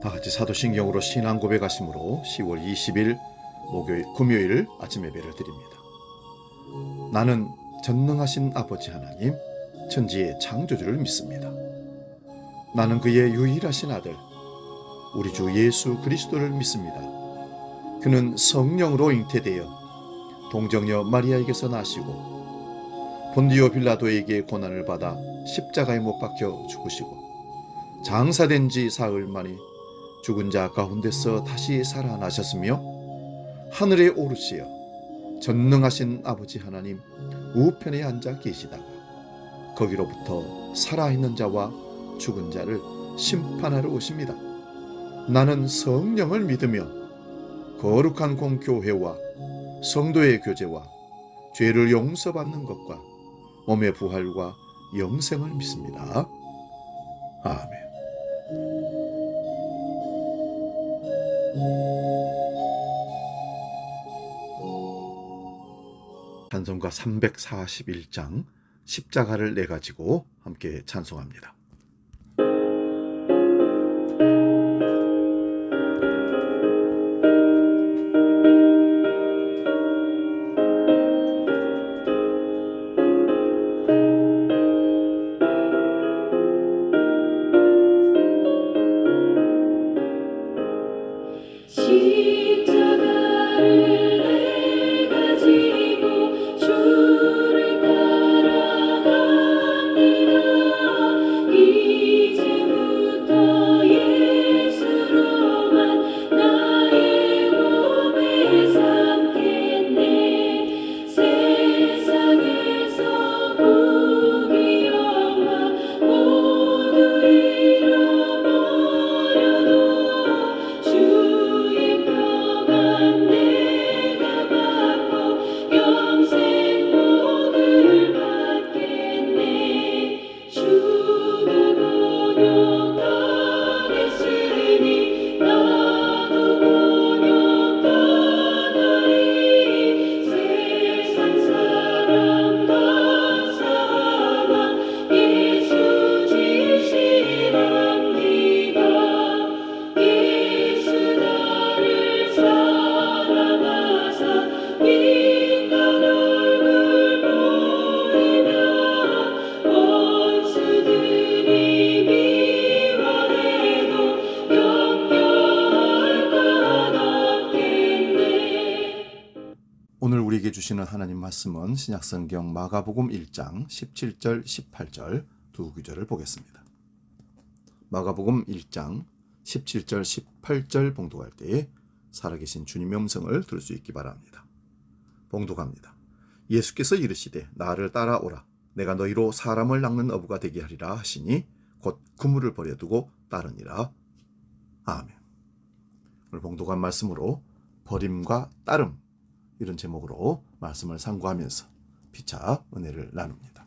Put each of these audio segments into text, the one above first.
다 같이 사도신경으로 신앙 고백하심으로 10월 20일 금요일 아침 예배를 드립니다. 나는 전능하신 아버지 하나님, 천지의 창조주를 믿습니다. 나는 그의 유일하신 아들, 우리 주 예수 그리스도를 믿습니다. 그는 성령으로 잉태되어 동정녀 마리아에게서 나시고 본디오 빌라도에게 고난을 받아 십자가에 못 박혀 죽으시고 장사된 지 사흘 만에 죽은 자 가운데서 다시 살아나셨으며 하늘에 오르시어 전능하신 아버지 하나님 우편에 앉아 계시다가 거기로부터 살아있는 자와 죽은 자를 심판하러 오십니다. 나는 성령을 믿으며 거룩한 공교회와 성도의 교제와 죄를 용서받는 것과 몸의 부활과 영생을 믿습니다. 아멘. 찬송가 341장 십자가를 내 가지고 함께 찬송합니다. 오늘 우리에게 주시는 하나님 말씀은 신약성경 마가복음 1장 17절 18절 두 구절을 보겠습니다. 마가복음 1장 17절 18절 봉독할 때에 살아계신 주님의 음성을 들을 수 있기 바랍니다. 봉독합니다. 예수께서 이르시되 나를 따라오라. 내가 너희로 사람을 낚는 어부가 되게 하리라 하시니 곧 그물을 버려두고 따르니라. 아멘. 오늘 봉독한 말씀으로 버림과 따름, 이런 제목으로 말씀을 상고하면서 피차 은혜를 나눕니다.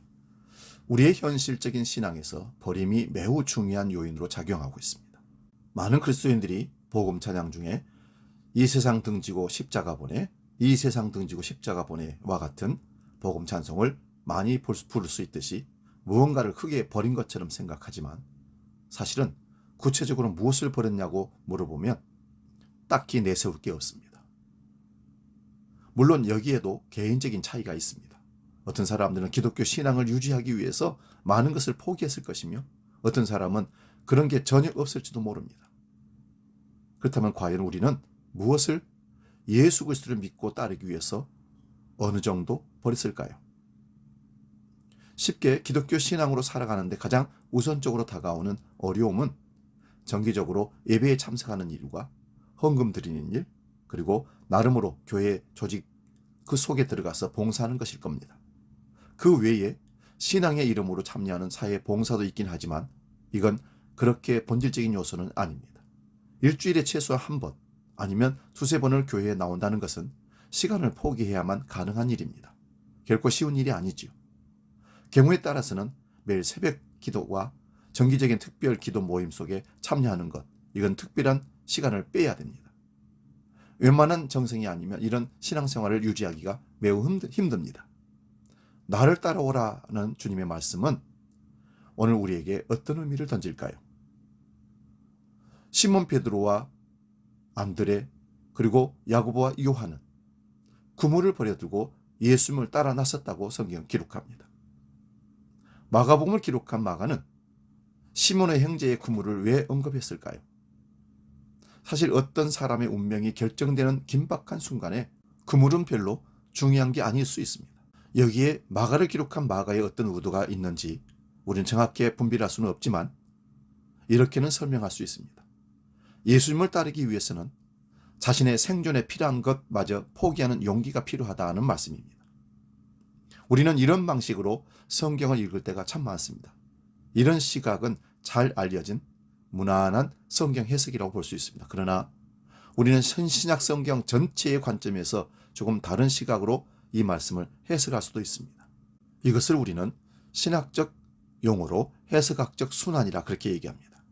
우리의 현실적인 신앙에서 버림이 매우 중요한 요인으로 작용하고 있습니다. 많은 그리스도인들이 복음 찬양 중에 이 세상 등지고 십자가 보내, 이 세상 등지고 십자가 보내와 같은 복음 찬송을 많이 부를 수 있듯이 무언가를 크게 버린 것처럼 생각하지만 사실은 구체적으로 무엇을 버렸냐고 물어보면 딱히 내세울 게 없습니다. 물론 여기에도 개인적인 차이가 있습니다. 어떤 사람들은 기독교 신앙을 유지하기 위해서 많은 것을 포기했을 것이며 어떤 사람은 그런 게 전혀 없을지도 모릅니다. 그렇다면 과연 우리는 무엇을 예수 그리스도를 믿고 따르기 위해서 어느 정도 버렸을까요? 쉽게 기독교 신앙으로 살아가는데 가장 우선적으로 다가오는 어려움은 정기적으로 예배에 참석하는 일과 헌금 드리는 일, 그리고 나름으로 교회 조직 그 속에 들어가서 봉사하는 것일 겁니다. 그 외에 신앙의 이름으로 참여하는 사회 봉사도 있긴 하지만 이건 그렇게 본질적인 요소는 아닙니다. 일주일에 최소 한 번 아니면 두세 번을 교회에 나온다는 것은 시간을 포기해야만 가능한 일입니다. 결코 쉬운 일이 아니지요. 경우에 따라서는 매일 새벽 기도와 정기적인 특별 기도 모임 속에 참여하는 것, 이건 특별한 시간을 빼야 됩니다. 웬만한 정성이 아니면 이런 신앙생활을 유지하기가 매우 힘듭니다. 나를 따라오라는 주님의 말씀은 오늘 우리에게 어떤 의미를 던질까요? 시몬 베드로와 안드레 그리고 야고보와 요한은 그물을 버려두고 예수님을 따라 나섰다고 성경은 기록합니다. 마가복음을 기록한 마가는 시몬의 형제의 그물을 왜 언급했을까요? 사실 어떤 사람의 운명이 결정되는 긴박한 순간에 그물은 별로 중요한 게 아닐 수 있습니다. 여기에 마가를 기록한 마가의 어떤 의도가 있는지 우리는 정확히 분별할 수는 없지만 이렇게는 설명할 수 있습니다. 예수님을 따르기 위해서는 자신의 생존에 필요한 것마저 포기하는 용기가 필요하다는 말씀입니다. 우리는 이런 방식으로 성경을 읽을 때가 참 많습니다. 이런 시각은 잘 알려진 무난한 성경 해석이라고 볼 수 있습니다. 그러나 우리는 신약 성경 전체의 관점에서 조금 다른 시각으로 이 말씀을 해석할 수도 있습니다. 이것을 우리는 신학적 용어로 해석학적 순환이라 그렇게 얘기합니다.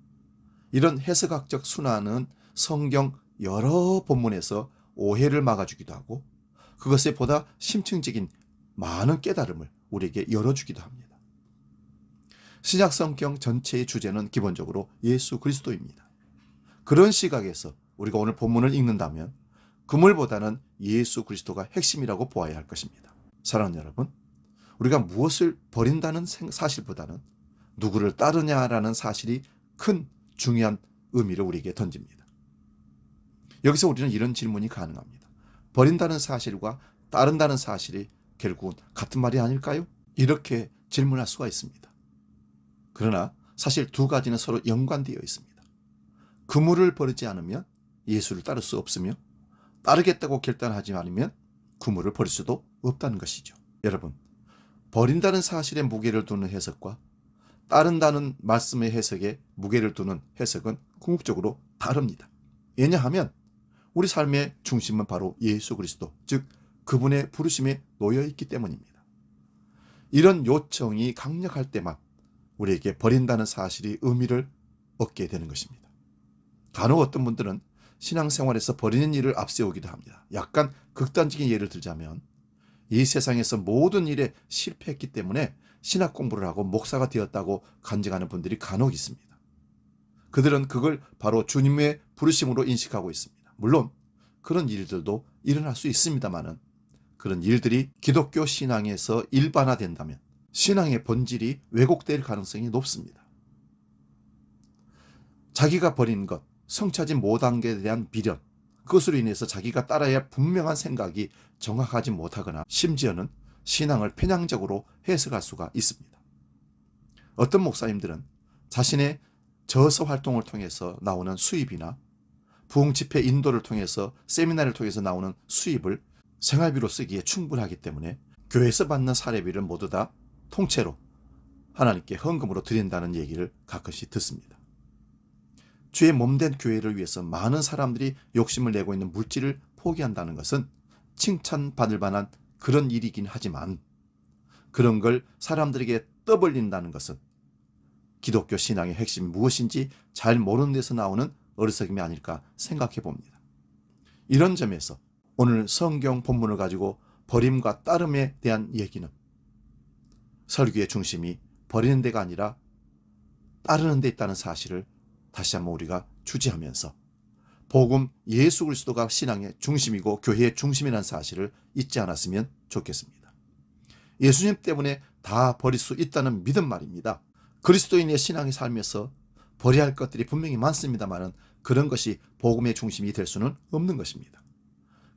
이런 해석학적 순환은 성경 여러 본문에서 오해를 막아주기도 하고 그것에 보다 심층적인 많은 깨달음을 우리에게 열어주기도 합니다. 신약 성경 전체의 주제는 기본적으로 예수 그리스도입니다. 그런 시각에서 우리가 오늘 본문을 읽는다면 그물보다는 예수 그리스도가 핵심이라고 보아야 할 것입니다. 사랑하는 여러분, 우리가 무엇을 버린다는 사실보다는 누구를 따르냐라는 사실이 큰 중요한 의미를 우리에게 던집니다. 여기서 우리는 이런 질문이 가능합니다. 버린다는 사실과 따른다는 사실이 결국은 같은 말이 아닐까요? 이렇게 질문할 수가 있습니다. 그러나 사실 두 가지는 서로 연관되어 있습니다. 그물을 버리지 않으면 예수를 따를 수 없으며 따르겠다고 결단하지 않으면 그물을 버릴 수도 없다는 것이죠. 여러분, 버린다는 사실에 무게를 두는 해석과 따른다는 말씀의 해석에 무게를 두는 해석은 궁극적으로 다릅니다. 왜냐하면 우리 삶의 중심은 바로 예수 그리스도, 즉 그분의 부르심에 놓여 있기 때문입니다. 이런 요청이 강력할 때만 우리에게 버린다는 사실이 의미를 얻게 되는 것입니다. 간혹 어떤 분들은 신앙생활에서 버리는 일을 앞세우기도 합니다. 약간 극단적인 예를 들자면 이 세상에서 모든 일에 실패했기 때문에 신학 공부를 하고 목사가 되었다고 간증하는 분들이 간혹 있습니다. 그들은 그걸 바로 주님의 부르심으로 인식하고 있습니다. 물론 그런 일들도 일어날 수 있습니다만은 그런 일들이 기독교 신앙에서 일반화된다면 신앙의 본질이 왜곡될 가능성이 높습니다. 자기가 버린 것, 성취하지 못한 것에 대한 미련, 그것으로 인해서 자기가 따라야 할 분명한 생각이 정확하지 못하거나 심지어는 신앙을 편향적으로 해석할 수가 있습니다. 어떤 목사님들은 자신의 저서 활동을 통해서 나오는 수입이나 부흥 집회 인도를 통해서 세미나를 통해서 나오는 수입을 생활비로 쓰기에 충분하기 때문에 교회에서 받는 사례비를 모두 다 통째로 하나님께 헌금으로 드린다는 얘기를 가끔씩 듣습니다. 주의 몸된 교회를 위해서 많은 사람들이 욕심을 내고 있는 물질을 포기한다는 것은 칭찬받을 만한 그런 일이긴 하지만 그런 걸 사람들에게 떠벌린다는 것은 기독교 신앙의 핵심이 무엇인지 잘 모르는 데서 나오는 어리석음이 아닐까 생각해 봅니다. 이런 점에서 오늘 성경 본문을 가지고 버림과 따름에 대한 얘기는 설교의 중심이 버리는 데가 아니라 따르는 데 있다는 사실을 다시 한번 우리가 주지하면서 복음 예수 그리스도가 신앙의 중심이고 교회의 중심이라는 사실을 잊지 않았으면 좋겠습니다. 예수님 때문에 다 버릴 수 있다는 믿음 말입니다. 그리스도인의 신앙의 삶에서 버려야 할 것들이 분명히 많습니다만 그런 것이 복음의 중심이 될 수는 없는 것입니다.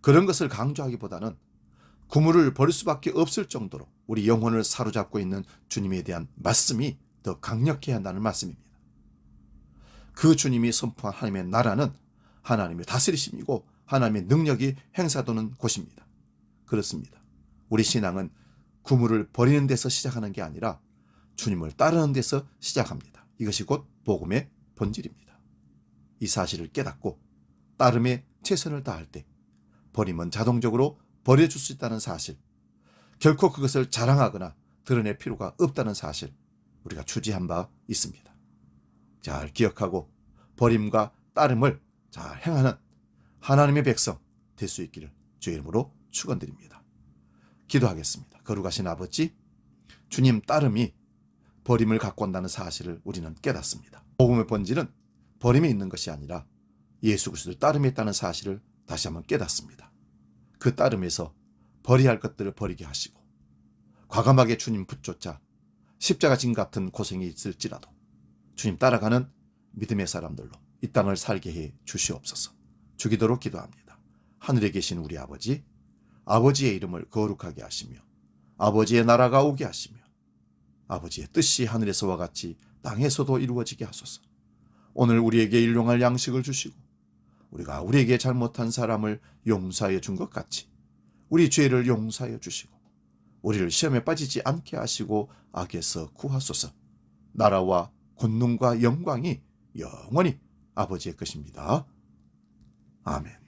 그런 것을 강조하기보다는 그물을 버릴 수밖에 없을 정도로 우리 영혼을 사로잡고 있는 주님에 대한 말씀이 더 강력해야 한다는 말씀입니다. 그 주님이 선포한 하나님의 나라는 하나님의 다스리심이고 하나님의 능력이 행사되는 곳입니다. 그렇습니다. 우리 신앙은 그물을 버리는 데서 시작하는 게 아니라 주님을 따르는 데서 시작합니다. 이것이 곧 복음의 본질입니다. 이 사실을 깨닫고 따름에 최선을 다할 때 버림은 자동적으로 버려줄 수 있다는 사실, 결코 그것을 자랑하거나 드러낼 필요가 없다는 사실, 우리가 추지한 바 있습니다. 잘 기억하고 버림과 따름을 잘 행하는 하나님의 백성 될 수 있기를 주의 이름으로 축원드립니다. 기도하겠습니다. 거룩하신 아버지, 주님 따름이 버림을 갖고 온다는 사실을 우리는 깨닫습니다. 복음의 본질은 버림에 있는 것이 아니라 예수 그리스도를 따름에 있다는 사실을 다시 한번 깨닫습니다. 그 따름에서 버려야 할 것들을 버리게 하시고 과감하게 주님 붙쫓아 십자가 진 같은 고생이 있을지라도 주님 따라가는 믿음의 사람들로 이 땅을 살게 해 주시옵소서. 주기도록 기도합니다. 하늘에 계신 우리 아버지, 아버지의 이름을 거룩하게 하시며 아버지의 나라가 오게 하시며 아버지의 뜻이 하늘에서와 같이 땅에서도 이루어지게 하소서. 오늘 우리에게 일용할 양식을 주시고 우리가 우리에게 잘못한 사람을 용서하여 준 것 같이 우리 죄를 용서하여 주시고 우리를 시험에 빠지지 않게 하시고 악에서 구하소서. 나라와 권능과 영광이 영원히 아버지의 것입니다. 아멘.